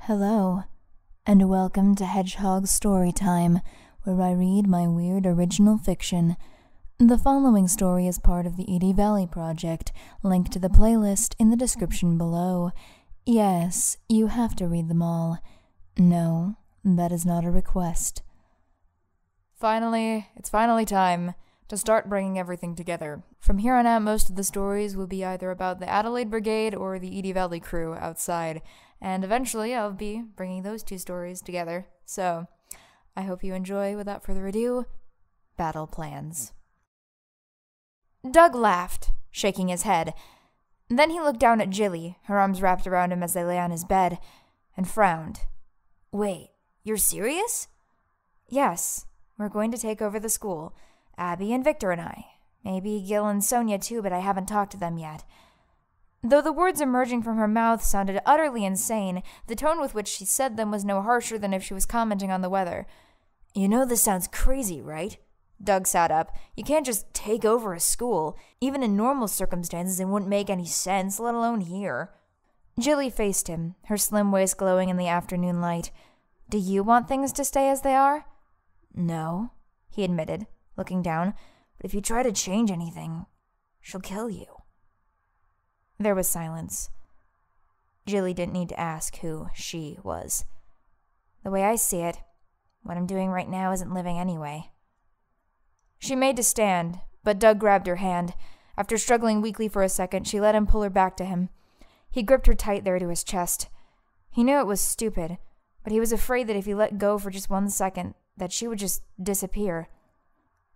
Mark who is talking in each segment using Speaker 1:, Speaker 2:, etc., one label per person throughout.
Speaker 1: Hello, and welcome to Hedgehog Storytime, where I read my weird original fiction. The following story is part of the Edie Valley Project, linked to the playlist in the description below. Yes, you have to read them all. No, that is not a request.
Speaker 2: It's finally time to start bringing everything together. From here on out, most of the stories will be either about the Adelaide Brigade or the Edie Valley crew outside, and eventually I'll be bringing those two stories together. So, I hope you enjoy. Without further ado, Battle Plans. Doug laughed, shaking his head. Then he looked down at Jilly, her arms wrapped around him as they lay on his bed, and frowned. "Wait, you're serious?" "Yes, we're going to take over the school. Abby and Victor and I. Maybe Gil and Sonia too, but I haven't talked to them yet." Though the words emerging from her mouth sounded utterly insane, the tone with which she said them was no harsher than if she was commenting on the weather. "You know this sounds crazy, right?" Doug sat up. "You can't just take over a school. Even in normal circumstances, it wouldn't make any sense, let alone here." Jilly faced him, her slim waist glowing in the afternoon light. "Do you want things to stay as they are?" "No," he admitted, looking down. "But if you try to change anything, she'll kill you." There was silence. Jilly didn't need to ask who she was. "The way I see it, what I'm doing right now isn't living anyway." She made to stand, but Doug grabbed her hand. After struggling weakly for a second, she let him pull her back to him. He gripped her tight there to his chest. He knew it was stupid, but he was afraid that if he let go for just 1 second, that she would just disappear.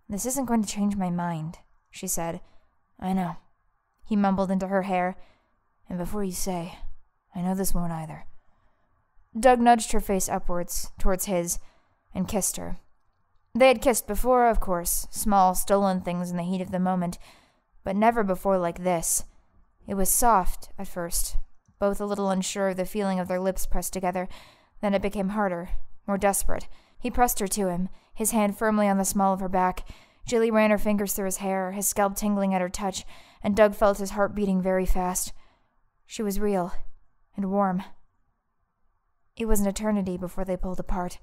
Speaker 2: "This isn't going to change my mind," she said. "I know," he mumbled into her hair. "And before you say, I know this won't either." Doug nudged her face upwards, towards his, and kissed her. They had kissed before, of course, small, stolen things in the heat of the moment, but never before like this. It was soft, at first, both a little unsure of the feeling of their lips pressed together. Then it became harder, more desperate. He pressed her to him, his hand firmly on the small of her back. Jilly ran her fingers through his hair, his scalp tingling at her touch, and Doug felt his heart beating very fast. She was real, and warm. It was an eternity before they pulled apart.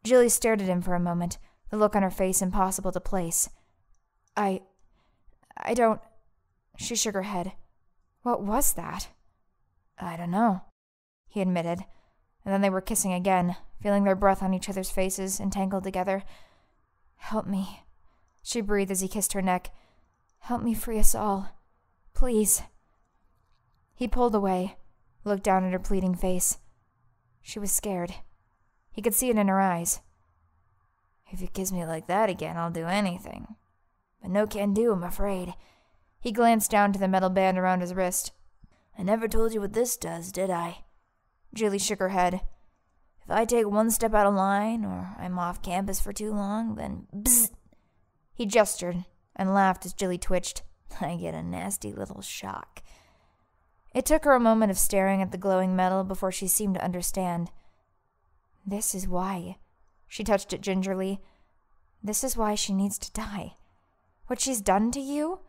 Speaker 2: Jilly stared at him for a moment, the look on her face impossible to place. I don't... She shook her head. "What was that?" "I don't know," he admitted, and then they were kissing again, feeling their breath on each other's faces, entangled together. "Help me," she breathed as he kissed her neck. "Help me free us all. Please." He pulled away, looked down at her pleading face. She was scared. He could see it in her eyes. "If you kiss me like that again, I'll do anything. But no can do, I'm afraid." He glanced down to the metal band around his wrist. "I never told you what this does, did I?" Jilly shook her head. "If I take one step out of line, or I'm off campus for too long, then bzzz." He gestured and laughed as Jilly twitched. "I get a nasty little shock." It took her a moment of staring at the glowing metal before she seemed to understand. "This is why." She touched it gingerly. "This is why she needs to die. What she's done to you?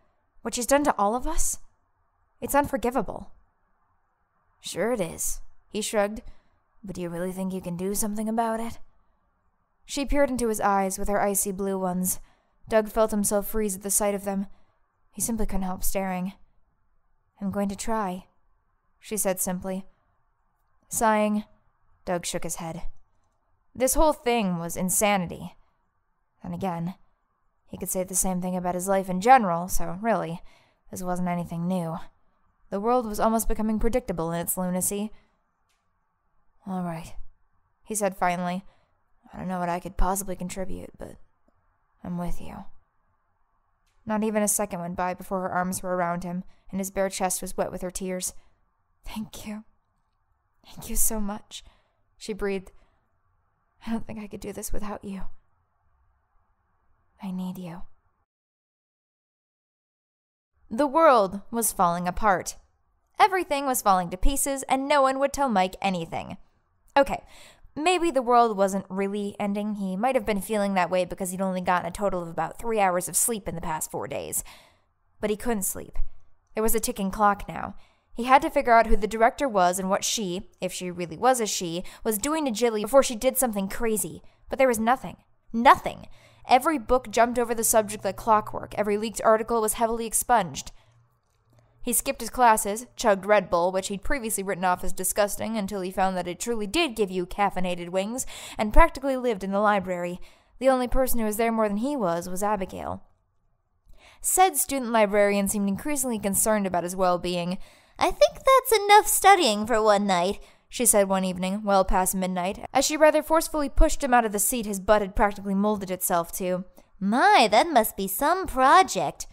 Speaker 2: What she's done to all of us? It's unforgivable." "Sure it is," he shrugged. "But do you really think you can do something about it?" She peered into his eyes with her icy blue ones. Doug felt himself freeze at the sight of them. He simply couldn't help staring. "I'm going to try," she said simply. Sighing, Doug shook his head. This whole thing was insanity. Then again, he could say the same thing about his life in general, so really, this wasn't anything new. The world was almost becoming predictable in its lunacy. "All right," he said finally. "I don't know what I could possibly contribute, but I'm with you." Not even a second went by before her arms were around him, and his bare chest was wet with her tears. "Thank you. Thank you so much," she breathed. "I don't think I could do this without you. I need you." The world was falling apart. Everything was falling to pieces, and no one would tell Mike anything. Okay, maybe the world wasn't really ending. He might have been feeling that way because he'd only gotten a total of about 3 hours of sleep in the past 4 days. But he couldn't sleep. There was a ticking clock now. He had to figure out who the director was and what she, if she really was a she, was doing to Jilly before she did something crazy. But there was nothing. Nothing. Every book jumped over the subject like clockwork. Every leaked article was heavily expunged. He skipped his classes, chugged Red Bull, which he'd previously written off as disgusting until he found that it truly did give you caffeinated wings, and practically lived in the library. The only person who was there more than he was Abigail. Said student librarian seemed increasingly concerned about his well-being.
Speaker 3: "I think that's enough studying for one night,"
Speaker 2: she said one evening, well past midnight, as she rather forcefully pushed him out of the seat his butt had practically molded itself to.
Speaker 3: "My, that must be some project."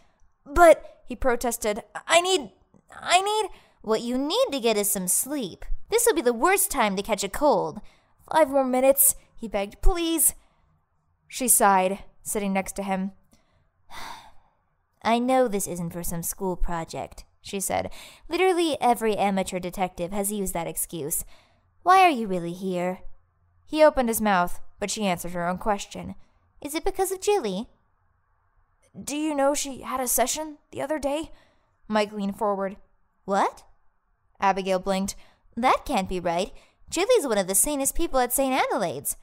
Speaker 2: "But," he protested, I need...
Speaker 3: What you need to get is some sleep. This will be the worst time to catch a cold.
Speaker 2: 5 more minutes, he begged, please. She sighed, sitting next to him.
Speaker 3: "I know this isn't for some school project," she said. "Literally every amateur detective has used that excuse. Why are you really here?"
Speaker 2: He opened his mouth, but she answered her own question.
Speaker 3: "Is it because of Jilly?"
Speaker 2: "Do you know she had a session the other day?" Mike leaned forward.
Speaker 3: "What?"
Speaker 2: Abigail blinked.
Speaker 3: "That can't be right. Jilly's one of the sanest people at St. Adelaide's."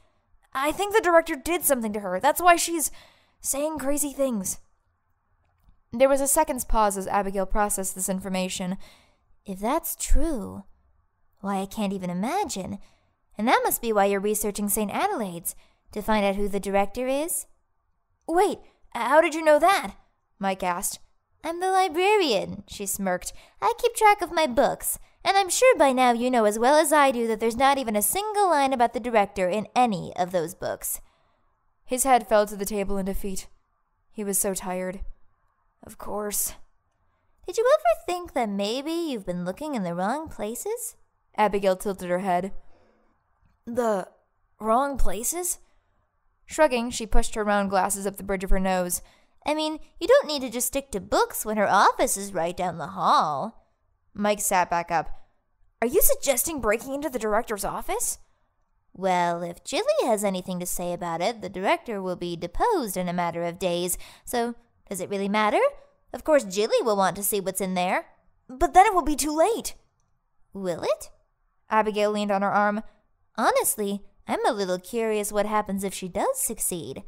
Speaker 2: "I think the director did something to her. That's why she's saying crazy things." There was a second's pause as Abigail processed this information.
Speaker 3: "If that's true, why, I can't even imagine. And that must be why you're researching St. Adelaide's, to find out who the director is?"
Speaker 2: "Wait, how did you know that?" Mike asked.
Speaker 3: "I'm the librarian," she smirked. "I keep track of my books, and I'm sure by now you know as well as I do that there's not even a single line about the director in any of those books."
Speaker 2: His head fell to the table in defeat. He was so tired. "Of course."
Speaker 3: "Did you ever think that maybe you've been looking in the wrong places?"
Speaker 2: Abigail tilted her head. "The wrong places?" Shrugging, she pushed her round glasses up the bridge of her nose.
Speaker 3: "I mean, you don't need to just stick to books when her office is right down the hall."
Speaker 2: Mike sat back up. "Are you suggesting breaking into the director's office?"
Speaker 3: "Well, if Jilly has anything to say about it, the director will be deposed in a matter of days, so does it really matter? Of course Jilly will want to see what's in there."
Speaker 2: "But then it will be too late."
Speaker 3: "Will it?"
Speaker 2: Abigail leaned on her arm.
Speaker 3: "Honestly, I'm a little curious what happens if she does succeed."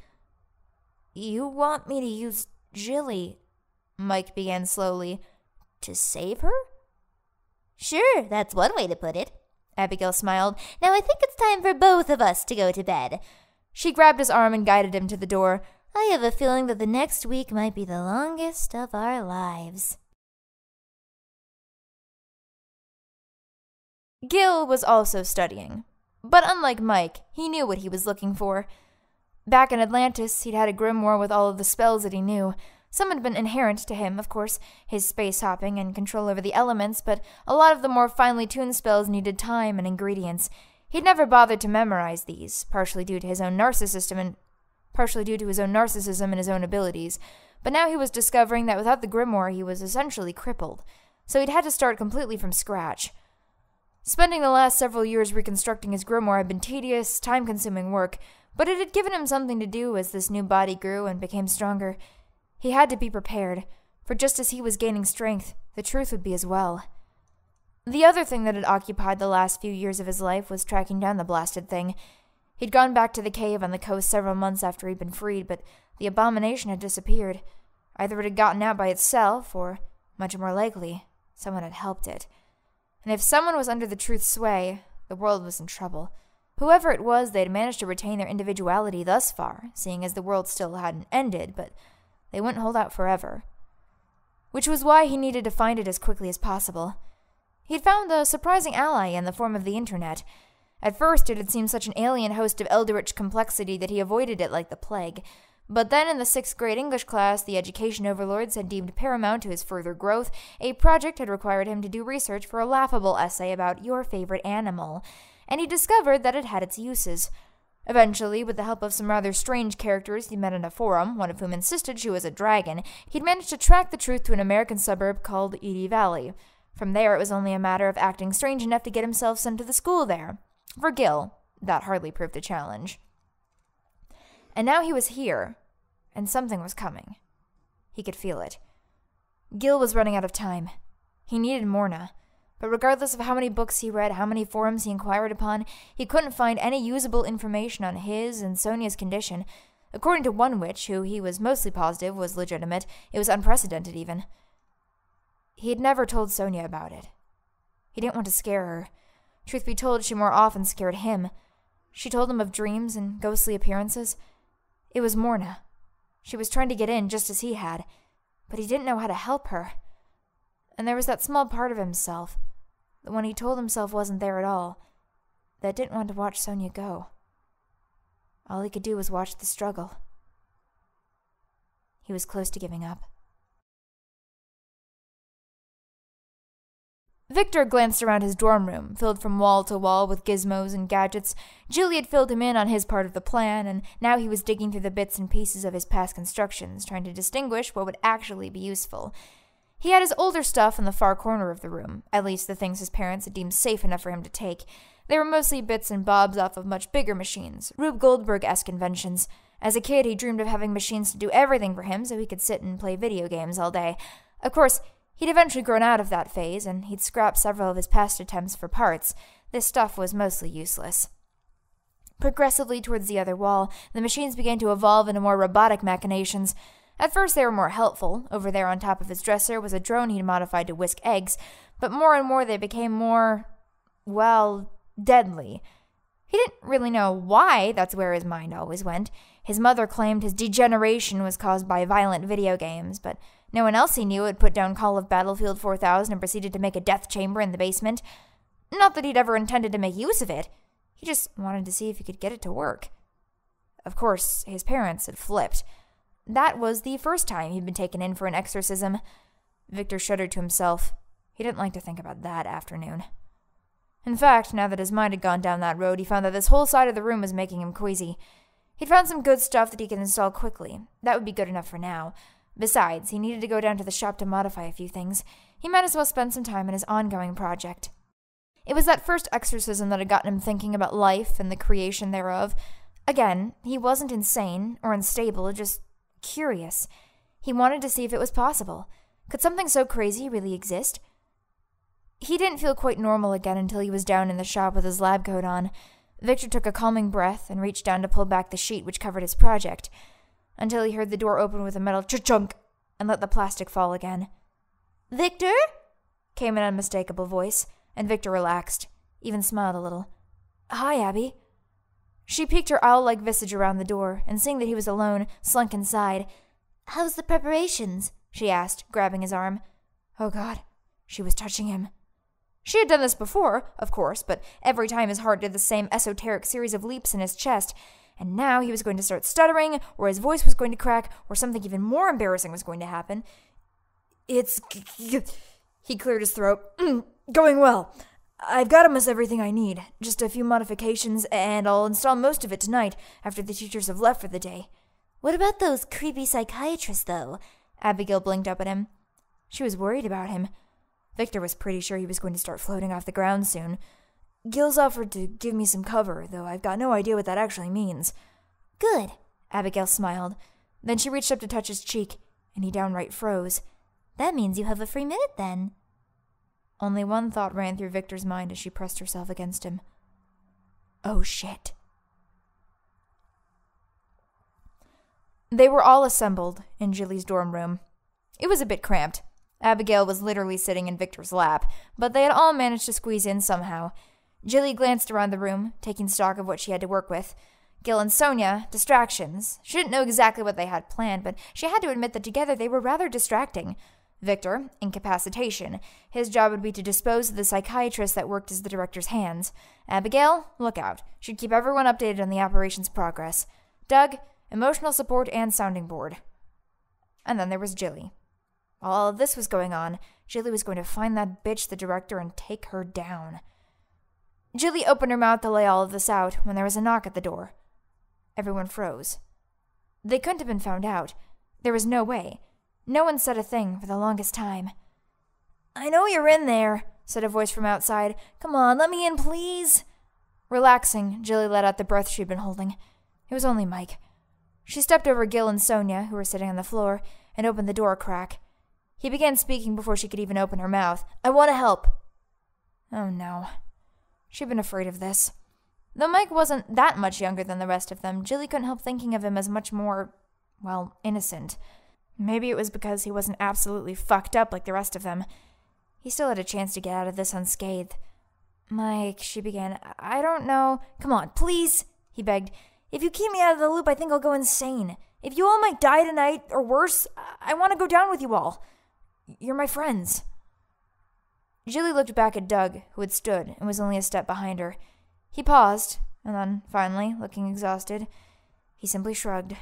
Speaker 2: "You want me to use Jilly," Mike began slowly, "to save her?"
Speaker 3: "Sure, that's one way to put it." Abigail smiled. "Now I think it's time for both of us to go to bed."
Speaker 2: She grabbed his arm and guided him to the door.
Speaker 3: "I have a feeling that the next week might be the longest of our lives."
Speaker 2: Gil was also studying. But unlike Mike, he knew what he was looking for. Back in Atlantis, he'd had a grimoire with all of the spells that he knew. Some had been inherent to him, of course, his space hopping and control over the elements, but a lot of the more finely tuned spells needed time and ingredients. He'd never bothered to memorize these, partially due to his own narcissism and his own abilities. But now he was discovering that without the grimoire, he was essentially crippled. So he'd had to start completely from scratch. Spending the last several years reconstructing his grimoire had been tedious, time-consuming work, but it had given him something to do as this new body grew and became stronger. He had to be prepared, for just as he was gaining strength, the truth would be as well. The other thing that had occupied the last few years of his life was tracking down the blasted thing. He'd gone back to the cave on the coast several months after he'd been freed, but the abomination had disappeared. Either it had gotten out by itself, or, much more likely, someone had helped it. And if someone was under the truth's sway, the world was in trouble. Whoever it was, they had managed to retain their individuality thus far, seeing as the world still hadn't ended, but they wouldn't hold out forever. Which was why he needed to find it as quickly as possible. He'd found a surprising ally in the form of the internet. At first, it had seemed such an alien host of eldritch complexity that he avoided it like the plague. But then in the 6th grade English class, the education overlords had deemed paramount to his further growth, a project had required him to do research for a laughable essay about your favorite animal, and he discovered that it had its uses. Eventually, with the help of some rather strange characters he met in a forum, one of whom insisted she was a dragon, he'd managed to track the truth to an American suburb called Edie Valley. From there, it was only a matter of acting strange enough to get himself sent to the school there. For Gil, that hardly proved a challenge. And now he was here, and something was coming. He could feel it. Gil was running out of time. He needed Morna. But regardless of how many books he read, how many forums he inquired upon, he couldn't find any usable information on his and Sonia's condition. According to one witch, who he was mostly positive was legitimate, it was unprecedented even. He had never told Sonia about it. He didn't want to scare her. Truth be told, she more often scared him. She told him of dreams and ghostly appearances. It was Morna. She was trying to get in just as he had, but he didn't know how to help her. And there was that small part of himself, the one he told himself wasn't there at all, that didn't want to watch Sonia go. All he could do was watch the struggle. He was close to giving up. Victor glanced around his dorm room, filled from wall to wall with gizmos and gadgets. Julie had filled him in on his part of the plan, and now he was digging through the bits and pieces of his past constructions, trying to distinguish what would actually be useful. He had his older stuff in the far corner of the room, at least the things his parents had deemed safe enough for him to take. They were mostly bits and bobs off of much bigger machines, Rube Goldberg-esque inventions. As a kid, he dreamed of having machines to do everything for him so he could sit and play video games all day. Of course, he'd eventually grown out of that phase, and he'd scrapped several of his past attempts for parts. This stuff was mostly useless. Progressively towards the other wall, the machines began to evolve into more robotic machinations. At first they were more helpful. Over there on top of his dresser was a drone he'd modified to whisk eggs, but more and more they became more, well, deadly. He didn't really know why that's where his mind always went. His mother claimed his degeneration was caused by violent video games, but no one else he knew had put down Call of Battlefield 4000 and proceeded to make a death chamber in the basement. Not that he'd ever intended to make use of it. He just wanted to see if he could get it to work. Of course, his parents had flipped. That was the first time he'd been taken in for an exorcism. Victor shuddered to himself. He didn't like to think about that afternoon. In fact, now that his mind had gone down that road, he found that this whole side of the room was making him queasy. He'd found some good stuff that he could install quickly. That would be good enough for now. Besides, he needed to go down to the shop to modify a few things. He might as well spend some time on his ongoing project. It was that first exorcism that had gotten him thinking about life and the creation thereof. Again, he wasn't insane or unstable, just curious. He wanted to see if it was possible. Could something so crazy really exist? He didn't feel quite normal again until he was down in the shop with his lab coat on. Victor took a calming breath and reached down to pull back the sheet which covered his project, until he heard the door open with a metal ch-chunk and let the plastic fall again.
Speaker 3: "Victor?"
Speaker 2: came an unmistakable voice, and Victor relaxed, even smiled a little. "Hi, Abby." She peeked her owl-like visage around the door, and seeing that he was alone, slunk inside.
Speaker 3: "How's the preparations?"
Speaker 2: she asked, grabbing his arm. Oh God, she was touching him. She had done this before, of course, but every time his heart did the same esoteric series of leaps in his chest, and now he was going to start stuttering, or his voice was going to crack, or something even more embarrassing was going to happen. "It's..." He cleared his throat. "Going well. I've got almost everything I need. Just a few modifications, and I'll install most of it tonight, after the teachers have left for the day."
Speaker 3: "What about those creepy psychiatrists, though?"
Speaker 2: Abigail blinked up at him. She was worried about him. Victor was pretty sure he was going to start floating off the ground soon. "Gil's offered to give me some cover, though I've got no idea what that actually means."
Speaker 3: "Good,"
Speaker 2: Abigail smiled. Then she reached up to touch his cheek, and he downright froze.
Speaker 3: "That means you have a free minute, then."
Speaker 2: Only one thought ran through Victor's mind as she pressed herself against him. Oh, shit. They were all assembled in Julie's dorm room. It was a bit cramped. Abigail was literally sitting in Victor's lap, but they had all managed to squeeze in somehow. Julie glanced around the room, taking stock of what she had to work with. Gil and Sonia, distractions. She didn't know exactly what they had planned, but she had to admit that together they were rather distracting. Victor, incapacitation. His job would be to dispose of the psychiatrist that worked as the director's hands. Abigail, lookout. She'd keep everyone updated on the operation's progress. Doug, emotional support and sounding board. And then there was Jilly. While all of this was going on, Jilly was going to find that bitch, the director, and take her down. Jilly opened her mouth to lay all of this out when there was a knock at the door. Everyone froze. They couldn't have been found out. There was no way. No one said a thing for the longest time. "I know you're in there," said a voice from outside. "Come on, let me in, please." Relaxing, Jilly let out the breath she'd been holding. It was only Mike. She stepped over Gil and Sonia, who were sitting on the floor, and opened the door a crack. He began speaking before she could even open her mouth. "I want to help." Oh no. She'd been afraid of this. Though Mike wasn't that much younger than the rest of them, Jilly couldn't help thinking of him as much more, well, innocent. Maybe it was because he wasn't absolutely fucked up like the rest of them. He still had a chance to get out of this unscathed. Mike, she began, I don't know. Come on, please, he begged. If you keep me out of the loop, I think I'll go insane. If you all might die tonight, or worse, I want to go down with you all. You're my friends. Jilly looked back at Doug, who had stood and was only a step behind her. He paused, and then, finally, looking exhausted, he simply shrugged.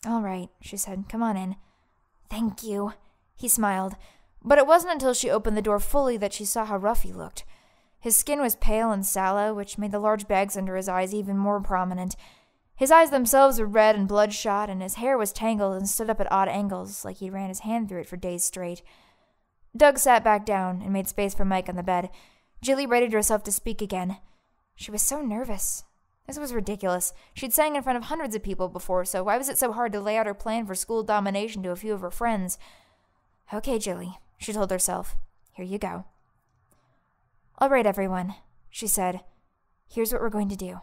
Speaker 2: All right, she said. Come on in. Thank you, he smiled. But it wasn't until she opened the door fully that she saw how rough he looked. His skin was pale and sallow, which made the large bags under his eyes even more prominent. His eyes themselves were red and bloodshot, and his hair was tangled and stood up at odd angles, like he'd ran his hand through it for days straight. Doug sat back down and made space for Mike on the bed. Jilly readied herself to speak again. She was so nervous. This was ridiculous. She'd sang in front of hundreds of people before, so why was it so hard to lay out her plan for school domination to a few of her friends? Okay, Jilly, she told herself. Here you go. All right, everyone, she said. Here's what we're going to do.